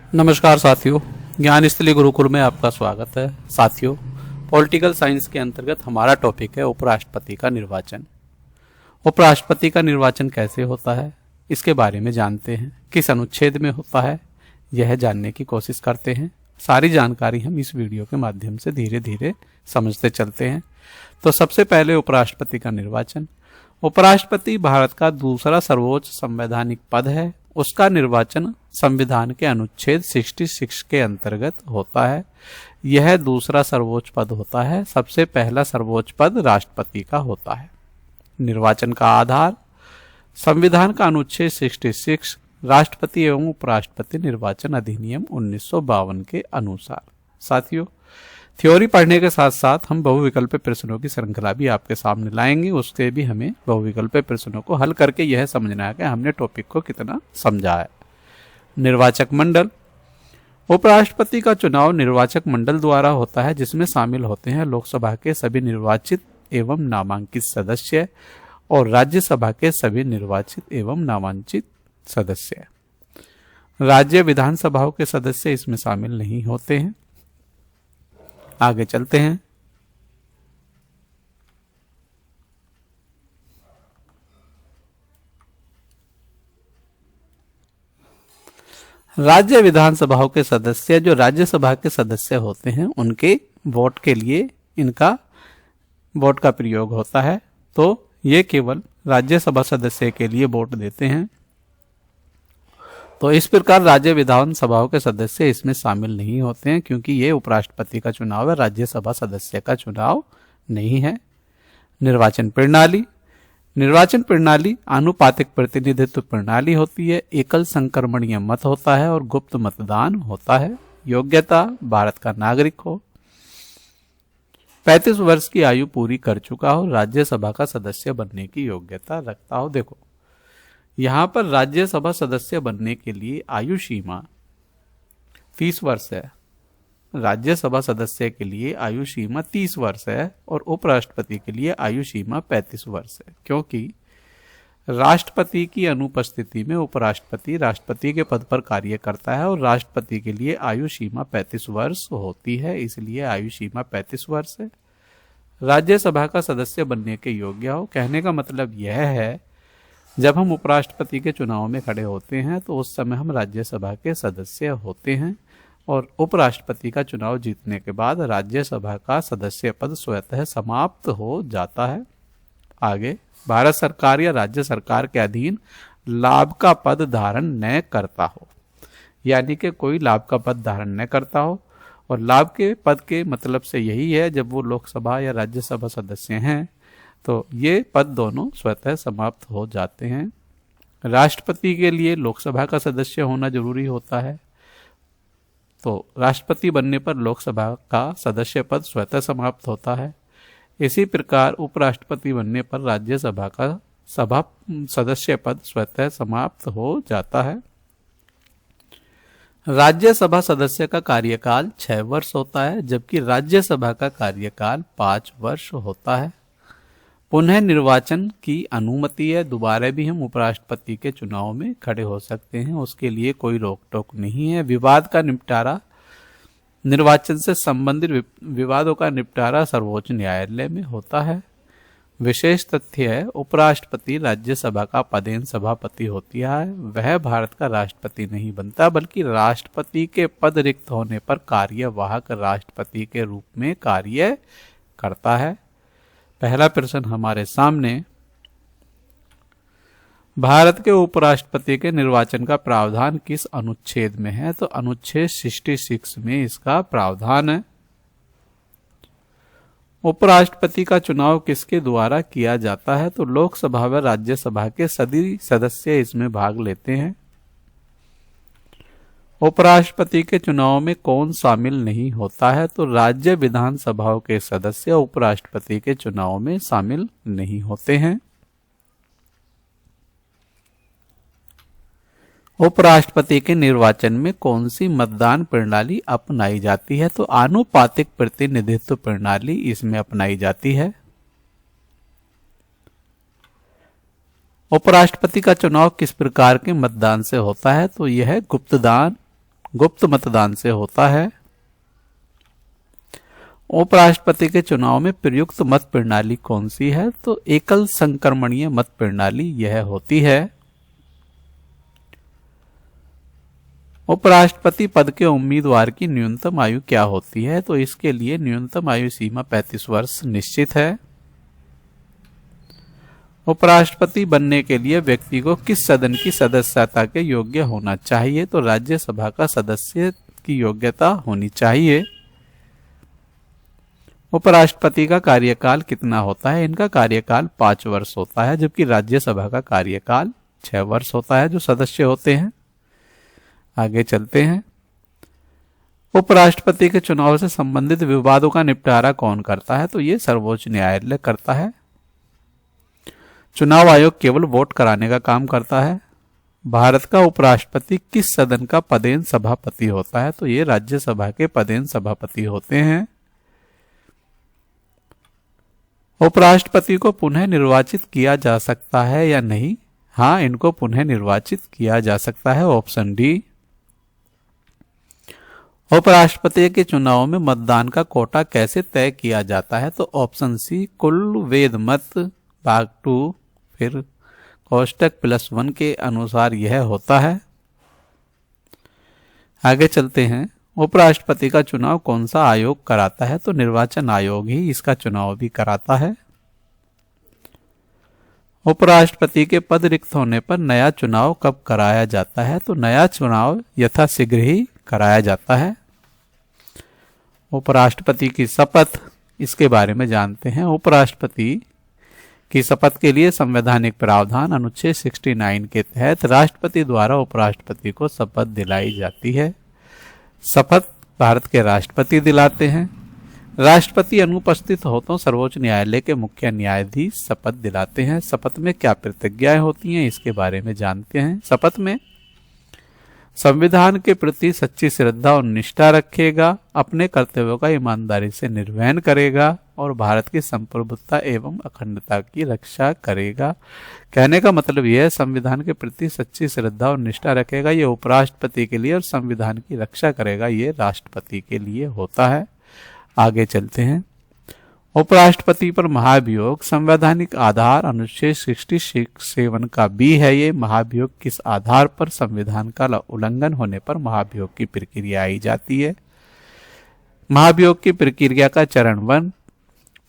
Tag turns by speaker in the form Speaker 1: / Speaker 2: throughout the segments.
Speaker 1: नमस्कार साथियों, ज्ञानस्थली गुरुकुल में आपका स्वागत है। साथियों, पॉलिटिकल साइंस के अंतर्गत हमारा टॉपिक है उपराष्ट्रपति का निर्वाचन। उपराष्ट्रपति का निर्वाचन कैसे होता है, इसके बारे में जानते हैं। किस अनुच्छेद में होता है, यह जानने की कोशिश करते हैं। सारी जानकारी हम इस वीडियो के माध्यम से धीरे धीरे समझते चलते हैं। तो सबसे पहले उपराष्ट्रपति का निर्वाचन। उपराष्ट्रपति भारत का दूसरा सर्वोच्च संवैधानिक पद है। उसका निर्वाचन संविधान के अनुच्छेद 66 के अंतर्गत होता है। यह दूसरा सर्वोच्च पद होता है। सबसे पहला सर्वोच्च पद राष्ट्रपति का होता है। निर्वाचन का आधार संविधान का अनुच्छेद 66 राष्ट्रपति एवं उपराष्ट्रपति निर्वाचन अधिनियम 1952 के अनुसार। साथियों, थ्योरी पढ़ने के साथ साथ हम बहुविकल्पीय प्रश्नों की श्रृंखला भी आपके सामने लाएंगे। उसके भी हमें बहुविकल्पीय प्रश्नों को हल करके यह समझना है कि हमने टॉपिक को कितना समझा है। निर्वाचक मंडल। उपराष्ट्रपति का चुनाव निर्वाचक मंडल द्वारा होता है, जिसमें शामिल होते हैं लोकसभा के सभी निर्वाचित एवं नामांकित सदस्य और राज्यसभा के सभी निर्वाचित एवं नामांकित सदस्य। राज्य विधानसभाओं के सदस्य इसमें शामिल नहीं होते हैं। आगे चलते हैं। राज्य विधानसभाओं के सदस्य जो राज्यसभा के सदस्य होते हैं, उनके वोट के लिए इनका वोट का प्रयोग होता है। तो ये केवल राज्यसभा सदस्य के लिए वोट देते हैं। तो इस प्रकार राज्य विधानसभाओं के सदस्य इसमें शामिल नहीं होते हैं, क्योंकि ये उपराष्ट्रपति का चुनाव है, राज्यसभा सदस्य का चुनाव नहीं है। निर्वाचन प्रणाली। निर्वाचन प्रणाली आनुपातिक प्रतिनिधित्व प्रणाली होती है। एकल संक्रमणीय मत होता है और गुप्त मतदान होता है। योग्यता भारत का नागरिक हो, 35 वर्ष की आयु पूरी कर चुका हो, राज्यसभा का सदस्य बनने की योग्यता रखता हो। देखो, यहां पर राज्यसभा सदस्य बनने के लिए आयु सीमा 30 वर्ष है। राज्यसभा सदस्य के लिए आयु सीमा 30 वर्ष है और उपराष्ट्रपति के लिए आयु सीमा 35 वर्ष है, क्योंकि राष्ट्रपति की अनुपस्थिति में उपराष्ट्रपति राष्ट्रपति के पद पर कार्य करता है और राष्ट्रपति के लिए आयु सीमा 35 वर्ष होती है, इसलिए आयु सीमा 35 वर्ष है। राज्यसभा का सदस्य बनने के योग्य हो, कहने का मतलब यह है जब हम उपराष्ट्रपति के चुनाव में खड़े होते हैं तो उस समय हम राज्यसभा के सदस्य होते हैं और उपराष्ट्रपति का चुनाव जीतने के बाद राज्यसभा का सदस्य पद स्वतः समाप्त हो जाता है। आगे, भारत सरकार या राज्य सरकार के अधीन लाभ का पद धारण न करता हो, यानी कि कोई लाभ का पद धारण न करता हो। और लाभ के पद के मतलब से यही है, जब वो लोकसभा या राज्यसभा सदस्य हैं तो ये पद दोनों स्वतः समाप्त हो जाते हैं। राष्ट्रपति के लिए लोकसभा का सदस्य होना जरूरी होता है, तो राष्ट्रपति बनने पर लोकसभा का सदस्य पद स्वतः समाप्त होता है। इसी प्रकार उपराष्ट्रपति बनने पर राज्यसभा का सभा सदस्य पद स्वतः समाप्त हो जाता है। राज्यसभा सदस्य का कार्यकाल 6 वर्ष होता है, जबकि राज्यसभा का कार्यकाल 5 वर्ष होता है। पुनः निर्वाचन की अनुमति है, दोबारा भी हम उपराष्ट्रपति के चुनाव में खड़े हो सकते हैं, उसके लिए कोई रोक टोक नहीं है। विवाद का निपटारा, निर्वाचन से संबंधित विवादों का निपटारा सर्वोच्च न्यायालय में होता है। विशेष तथ्य है, उपराष्ट्रपति राज्यसभा का पदेन सभापति होती है। वह भारत का राष्ट्रपति नहीं बनता, बल्कि राष्ट्रपति के पद रिक्त होने पर कार्यवाहक राष्ट्रपति के रूप में कार्य करता है। पहला प्रश्न हमारे सामने, भारत के उपराष्ट्रपति के निर्वाचन का प्रावधान किस अनुच्छेद में है? तो अनुच्छेद 66 में इसका प्रावधान है। उपराष्ट्रपति का चुनाव किसके द्वारा किया जाता है? तो लोकसभा व राज्यसभा के सभी सदस्य इसमें भाग लेते हैं। उपराष्ट्रपति के चुनाव में कौन शामिल नहीं होता है? तो राज्य विधानसभाओं के सदस्य उपराष्ट्रपति के चुनाव में शामिल नहीं होते हैं। उपराष्ट्रपति के निर्वाचन में कौन सी मतदान प्रणाली अपनाई जाती है? तो आनुपातिक प्रतिनिधित्व प्रणाली इसमें अपनाई जाती है। उपराष्ट्रपति का चुनाव किस प्रकार के मतदान से होता है? तो यह गुप्तदान गुप्त मतदान से होता है। उपराष्ट्रपति के चुनाव में प्रयुक्त मत प्रणाली कौन सी है? तो एकल संक्रमणीय मत प्रणाली यह होती है। उपराष्ट्रपति पद के उम्मीदवार की न्यूनतम आयु क्या होती है? तो इसके लिए न्यूनतम आयु सीमा 35 वर्ष निश्चित है। उपराष्ट्रपति बनने के लिए व्यक्ति को किस सदन की सदस्यता के योग्य होना चाहिए? तो राज्यसभा का सदस्य की योग्यता होनी चाहिए। उपराष्ट्रपति का कार्यकाल कितना होता है? इनका कार्यकाल 5 वर्ष होता है, जबकि राज्यसभा का कार्यकाल 6 वर्ष होता है जो सदस्य होते हैं। आगे चलते हैं। उपराष्ट्रपति के चुनाव से संबंधित विवादों का निपटारा कौन करता है? तो ये सर्वोच्च न्यायालय करता है। चुनाव आयोग केवल वोट कराने का काम करता है। भारत का उपराष्ट्रपति किस सदन का पदेन सभापति होता है? तो ये राज्यसभा के पदेन सभापति होते हैं। उपराष्ट्रपति को पुनः निर्वाचित किया जा सकता है या नहीं? हाँ, इनको पुनः निर्वाचित किया जा सकता है, ऑप्शन डी। उपराष्ट्रपति के चुनाव में मतदान का कोटा कैसे तय किया जाता है? तो ऑप्शन सी, कुल वेद मत भाग 2 फिर कोष्टक +1 के अनुसार यह होता है। आगे चलते हैं। उपराष्ट्रपति का चुनाव कौन सा आयोग कराता है? तो निर्वाचन आयोग ही इसका चुनाव भी कराता है। उपराष्ट्रपति के पद रिक्त होने पर नया चुनाव कब कराया जाता है? तो नया चुनाव यथाशीघ्र ही कराया जाता है। उपराष्ट्रपति की शपथ, इसके बारे में जानते हैं। उपराष्ट्रपति की शपथ के लिए संवैधानिक प्रावधान अनुच्छेद 69 के तहत राष्ट्रपति द्वारा उपराष्ट्रपति को शपथ दिलाई जाती है। शपथ भारत के राष्ट्रपति दिलाते हैं। राष्ट्रपति अनुपस्थित हो तो सर्वोच्च न्यायालय के मुख्य न्यायाधीश शपथ दिलाते हैं। शपथ में क्या प्रतिज्ञाएं होती हैं, इसके बारे में जानते हैं। शपथ में संविधान के प्रति सच्ची श्रद्धा और निष्ठा रखेगा, अपने कर्तव्यों का ईमानदारी से निर्वहन करेगा और भारत की संप्रभुता एवं अखंडता की रक्षा करेगा। कहने का मतलब यह है, संविधान के प्रति सच्ची श्रद्धा और निष्ठा रखेगा, ये उपराष्ट्रपति के लिए, और संविधान की रक्षा करेगा, ये राष्ट्रपति के लिए होता है। आगे चलते हैं। उपराष्ट्रपति पर महाभियोग संवैधानिक आधार अनुच्छेद 67 का भी है। ये महाभियोग किस आधार पर? संविधान का उल्लंघन होने पर महाभियोग की प्रक्रिया आई जाती है। महाभियोग की प्रक्रिया का चरण 1,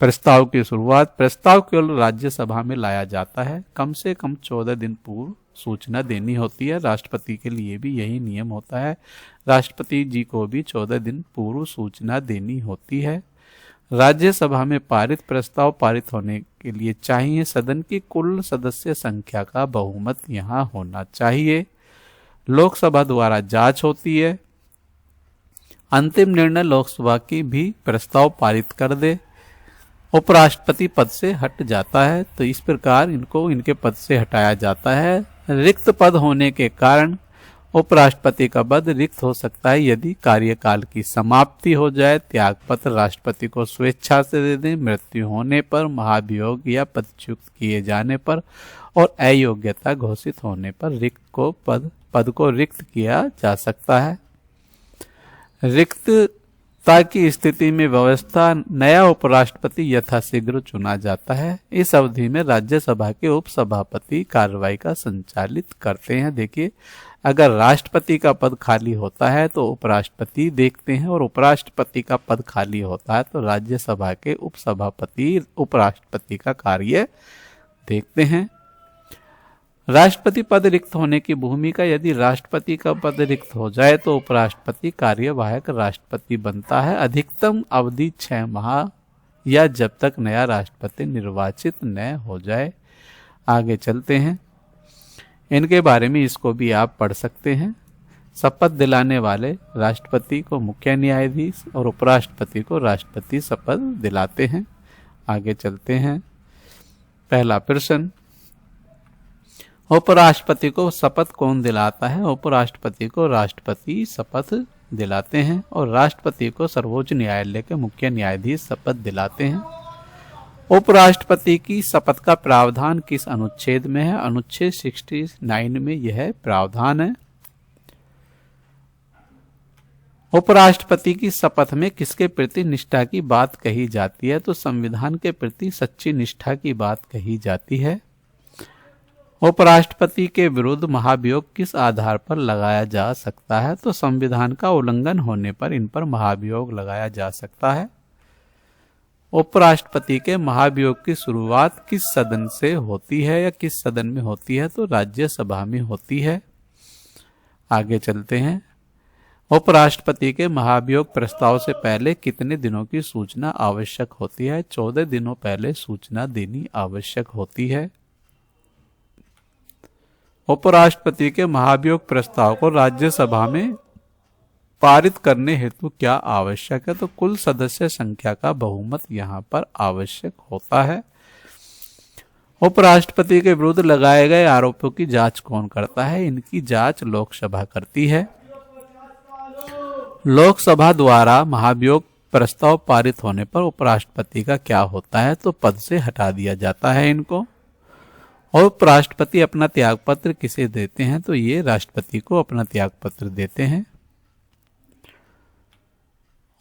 Speaker 1: प्रस्ताव की शुरुआत। प्रस्ताव केवल राज्यसभा में लाया जाता है। कम से कम 14 दिन पूर्व सूचना देनी होती है। राष्ट्रपति के लिए भी यही नियम होता है। राष्ट्रपति जी को भी 14 दिन पूर्व सूचना देनी होती है। राज्यसभा में पारित प्रस्ताव पारित होने के लिए चाहिए सदन की कुल सदस्य संख्या का बहुमत यहाँ होना चाहिए। लोकसभा द्वारा जांच होती है। अंतिम निर्णय लोकसभा की भी प्रस्ताव पारित कर दे, उपराष्ट्रपति पद से हट जाता है। तो इस प्रकार इनको इनके पद से हटाया जाता है। रिक्त पद होने के कारण उपराष्ट्रपति का पद रिक्त हो सकता है यदि कार्यकाल की समाप्ति हो जाए, त्यागपत्र राष्ट्रपति को स्वेच्छा से दे दें, मृत्यु होने पर, महाभियोग या पदच्युत किए जाने पर और अयोग्यता घोषित होने पर पद को रिक्त किया जा सकता है। रिक्तता की स्थिति में व्यवस्था नया उपराष्ट्रपति यथाशीघ्र चुना जाता है। इस अवधि में राज्यसभा के उपसभापति कार्रवाई का संचालित करते हैं। देखिए, अगर राष्ट्रपति का पद खाली होता है तो उपराष्ट्रपति देखते हैं, और उपराष्ट्रपति का पद खाली होता है तो राज्यसभा के उपसभापति उपराष्ट्रपति का कार्य देखते हैं। राष्ट्रपति पद रिक्त होने की भूमिका, यदि राष्ट्रपति का पद रिक्त हो जाए तो उपराष्ट्रपति कार्यवाहक राष्ट्रपति बनता है। अधिकतम अवधि 6 माह या जब तक नया राष्ट्रपति निर्वाचित न हो जाए। आगे चलते हैं। इनके बारे में इसको भी आप पढ़ सकते हैं। शपथ दिलाने वाले राष्ट्रपति को मुख्य न्यायाधीश और उपराष्ट्रपति को राष्ट्रपति शपथ दिलाते हैं। आगे चलते हैं। पहला प्रश्न, उपराष्ट्रपति को शपथ कौन दिलाता है? उपराष्ट्रपति को राष्ट्रपति शपथ दिलाते हैं और राष्ट्रपति को सर्वोच्च न्यायालय के मुख्य न्यायाधीश शपथ दिलाते हैं। उपराष्ट्रपति की शपथ का प्रावधान किस अनुच्छेद में है? अनुच्छेद 69 में यह प्रावधान है। उपराष्ट्रपति की शपथ में किसके प्रति निष्ठा की बात कही जाती है? तो संविधान के प्रति सच्ची निष्ठा की बात कही जाती है। उपराष्ट्रपति के विरुद्ध महाभियोग किस आधार पर लगाया जा सकता है? तो संविधान का उल्लंघन होने पर इन पर महाभियोग लगाया जा सकता है। उपराष्ट्रपति के महाभियोग की शुरुआत किस सदन से होती है या किस सदन में होती है? तो राज्यसभा में होती है। आगे चलते हैं। उपराष्ट्रपति के महाभियोग प्रस्ताव से पहले कितने दिनों की सूचना आवश्यक होती है? 14 दिनों पहले सूचना देनी आवश्यक होती है। उपराष्ट्रपति के महाभियोग प्रस्ताव को राज्यसभा में पारित करने हेतु क्या आवश्यक है? तो कुल सदस्य संख्या का बहुमत यहाँ पर आवश्यक होता है। उपराष्ट्रपति के विरुद्ध लगाए गए आरोपों की जांच कौन करता है? इनकी जांच लोकसभा करती है। लोकसभा द्वारा महाभियोग प्रस्ताव पारित होने पर उपराष्ट्रपति का क्या होता है? तो पद से हटा दिया जाता है इनको। और उपराष्ट्रपति अपना त्यागपत्र किसे देते हैं? तो ये राष्ट्रपति को अपना त्यागपत्र देते हैं।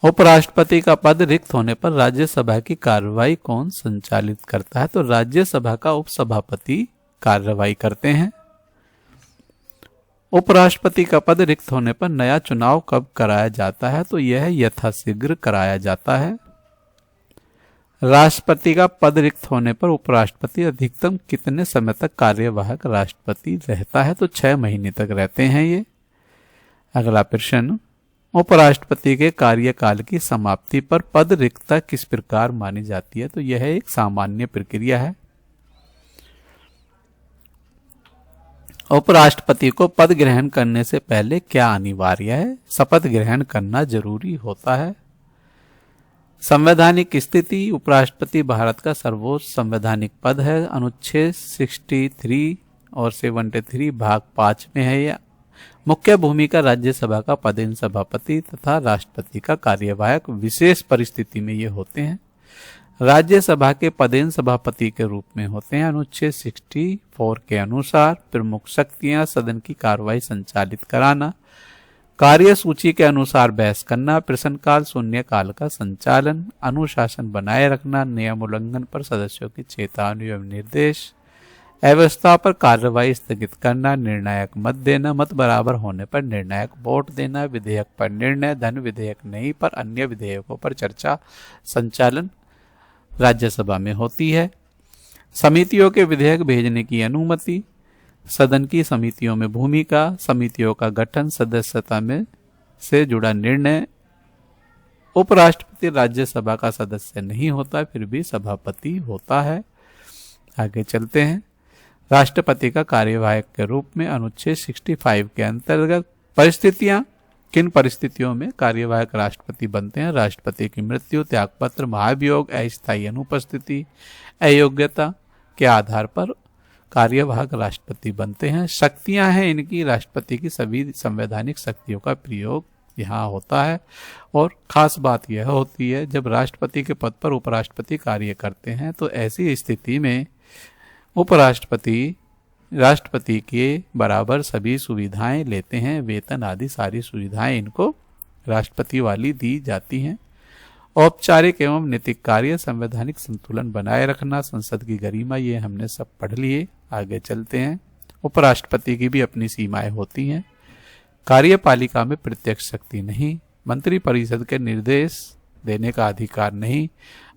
Speaker 1: उपराष्ट्रपति का पद रिक्त होने पर राज्यसभा की कार्रवाई कौन संचालित करता है? तो राज्यसभा का उपसभापति कार्रवाई करते हैं। उपराष्ट्रपति का पद रिक्त होने पर नया चुनाव कब कराया जाता है? तो यह यथाशीघ्र कराया जाता है। राष्ट्रपति का पद रिक्त होने पर उपराष्ट्रपति अधिकतम कितने समय तक कार्यवाहक राष्ट्रपति रहता है? तो 6 महीने तक रहते हैं ये। अगला प्रश्न, उपराष्ट्रपति के कार्यकाल की समाप्ति पर पद रिक्तता किस प्रकार मानी जाती है? तो यह एक सामान्य प्रक्रिया है। उपराष्ट्रपति को पद ग्रहण करने से पहले क्या अनिवार्य है? शपथ ग्रहण करना जरूरी होता है। संवैधानिक स्थिति, उपराष्ट्रपति भारत का सर्वोच्च संवैधानिक पद है। अनुच्छेद 63 और 73 भाग 5 में है यह। मुख्य भूमिका राज्यसभा का पदेन सभापति तथा राष्ट्रपति का कार्यवाहक विशेष परिस्थिति में ये होते हैं। राज्यसभा के पदेन सभापति के रूप में होते हैं। अनुच्छेद 64 के अनुसार प्रमुख शक्तियां सदन की कार्रवाई संचालित कराना, कार्यसूची के अनुसार बहस करना, प्रश्नकाल शून्यकाल का संचालन, अनुशासन बनाए रखना, नियम उल्लंघन पर सदस्यों की चेतावनी एवं निर्देश, अव्यवस्था पर कार्रवाई स्थगित करना, निर्णायक मत देना, मत बराबर होने पर निर्णायक वोट देना, विधेयक पर निर्णय, धन विधेयक नहीं पर अन्य विधेयकों पर चर्चा संचालन राज्यसभा में होती है। समितियों के विधेयक भेजने की अनुमति, सदन की समितियों में भूमिका, समितियों का गठन, सदस्यता में से जुड़ा निर्णय। उपराष्ट्रपति राज्यसभा का सदस्य नहीं होता, फिर भी सभापति होता है। आगे चलते हैं। राष्ट्रपति का कार्यवाहक के रूप में अनुच्छेद 65 के अंतर्गत परिस्थितियां, किन परिस्थितियों में कार्यवाहक राष्ट्रपति बनते हैं? राष्ट्रपति की मृत्यु, त्यागपत्र, महाभियोग, अस्थायी अनुपस्थिति, अयोग्यता के आधार पर कार्यवाहक राष्ट्रपति बनते हैं। शक्तियां हैं इनकी, राष्ट्रपति की सभी संवैधानिक शक्तियों का प्रयोग यहाँ होता है। और खास बात यह होती है, जब राष्ट्रपति के पद पर उपराष्ट्रपति कार्य करते हैं तो ऐसी स्थिति में उपराष्ट्रपति राष्ट्रपति के बराबर सभी सुविधाएं लेते हैं। वेतन आदि सारी सुविधाएं इनको राष्ट्रपति वाली दी जाती हैं। औपचारिक एवं नैतिक कार्य, संवैधानिक संतुलन बनाए रखना, संसद की गरिमा, ये हमने सब पढ़ लिए। आगे चलते हैं। उपराष्ट्रपति की भी अपनी सीमाएं होती हैं। कार्यपालिका में प्रत्यक्ष शक्ति नहीं, मंत्रिपरिषद के निर्देश देने का अधिकार नहीं,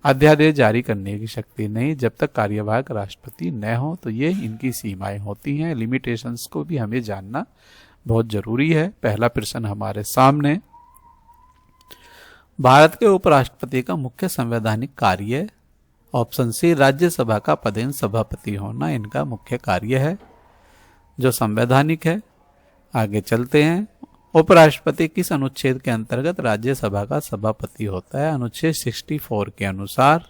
Speaker 1: अध्यादेश जारी करने की शक्ति नहीं जब तक कार्यवाहक राष्ट्रपति न हो। तो ये इनकी सीमाएं होती हैं। लिमिटेशंस को भी हमें जानना बहुत जरूरी है। पहला प्रश्न हमारे सामने, भारत के उपराष्ट्रपति का मुख्य संवैधानिक कार्य, ऑप्शन सी राज्यसभा का पदेन सभापति होना इनका मुख्य कार्य है जो संवैधानिक है। आगे चलते हैं। उपराष्ट्रपति किस अनुच्छेद के अंतर्गत राज्यसभा का सभापति होता है? अनुच्छेद 64 के अनुसार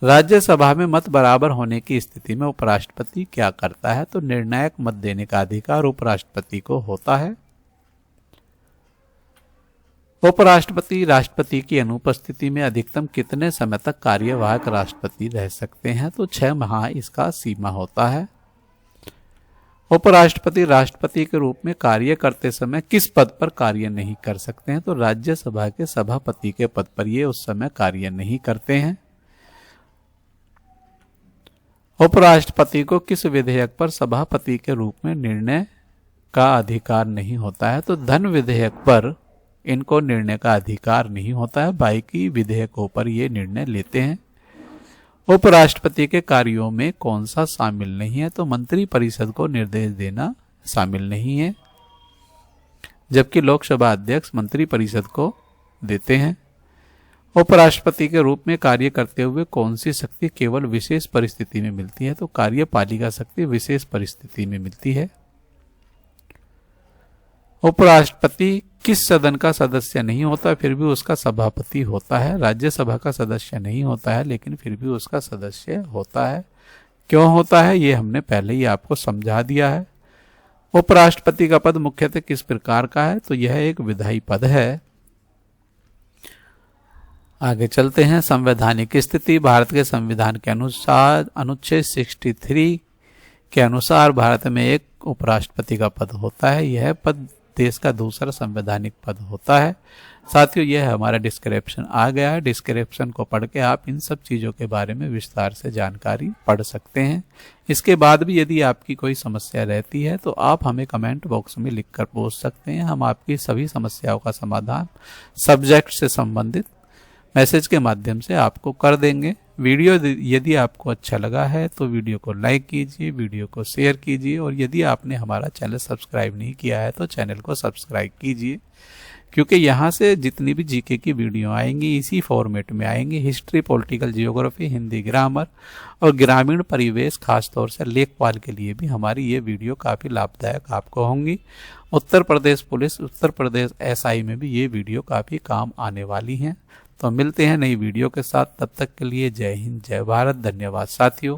Speaker 1: राज्यसभा में मत बराबर होने की स्थिति में उपराष्ट्रपति क्या करता है? तो निर्णायक मत देने का अधिकार उपराष्ट्रपति को होता है। उपराष्ट्रपति राष्ट्रपति की अनुपस्थिति में अधिकतम कितने समय तक कार्यवाहक राष्ट्रपति रह सकते हैं? तो 6 माह इसका सीमा होता है। उपराष्ट्रपति राष्ट्रपति के रूप में कार्य करते समय किस पद पर कार्य नहीं कर सकते हैं? तो राज्यसभा के सभापति के पद पर ये उस समय कार्य नहीं करते हैं। उपराष्ट्रपति को किस विधेयक पर सभापति के रूप में निर्णय का अधिकार नहीं होता है? तो धन विधेयक पर इनको निर्णय का अधिकार नहीं होता है, बाकी विधेयकों पर ये निर्णय लेते हैं। उपराष्ट्रपति के कार्यों में कौन सा शामिल नहीं है? तो मंत्री परिषद को निर्देश देना शामिल नहीं है, जबकि लोकसभा अध्यक्ष मंत्री परिषद को देते हैं। उपराष्ट्रपति के रूप में कार्य करते हुए कौन सी शक्ति केवल विशेष परिस्थिति में मिलती है? तो कार्यपालिका शक्ति विशेष परिस्थिति में मिलती है। उपराष्ट्रपति किस सदन का सदस्य नहीं होता फिर भी उसका सभापति होता है? राज्यसभा का सदस्य नहीं होता है लेकिन फिर भी उसका सदस्य होता है। क्यों होता है ये हमने पहले ही आपको समझा दिया है। उपराष्ट्रपति का पद मुख्यतः किस प्रकार का है? तो यह एक विधायी पद है। आगे चलते हैं। संवैधानिक स्थिति। भारत के संविधान के अनुसार अनुच्छेद 63 के अनुसार भारत में एक उपराष्ट्रपति का पद होता है। यह पद देश का दूसरा संवैधानिक पद होता है। साथियों, यह हमारा डिस्क्रिप्शन आ गया है। डिस्क्रिप्शन को पढ़ के आप इन सब चीज़ों के बारे में विस्तार से जानकारी पढ़ सकते हैं। इसके बाद भी यदि आपकी कोई समस्या रहती है तो आप हमें कमेंट बॉक्स में लिखकर पूछ सकते हैं। हम आपकी सभी समस्याओं का समाधान सब्जेक्ट से संबंधित मैसेज के माध्यम से आपको कर देंगे। वीडियो यदि आपको अच्छा लगा है तो वीडियो को लाइक कीजिए, वीडियो को शेयर कीजिए और यदि आपने हमारा चैनल सब्सक्राइब नहीं किया है तो चैनल को सब्सक्राइब कीजिए, क्योंकि यहाँ से जितनी भी जीके की वीडियो आएंगी इसी फॉर्मेट में आएंगी। History, political geography, Hindi grammar और ग्रामीण परिवेश, खासतौर से लेखपाल के लिए भी हमारी ये वीडियो काफ़ी लाभदायक आपको होंगी। उत्तर प्रदेश पुलिस, उत्तर प्रदेश SI में भी ये वीडियो काफ़ी काम आने वाली हैं। तो मिलते हैं नई वीडियो के साथ, तब तक के लिए जय हिंद, जय भारत। धन्यवाद साथियों।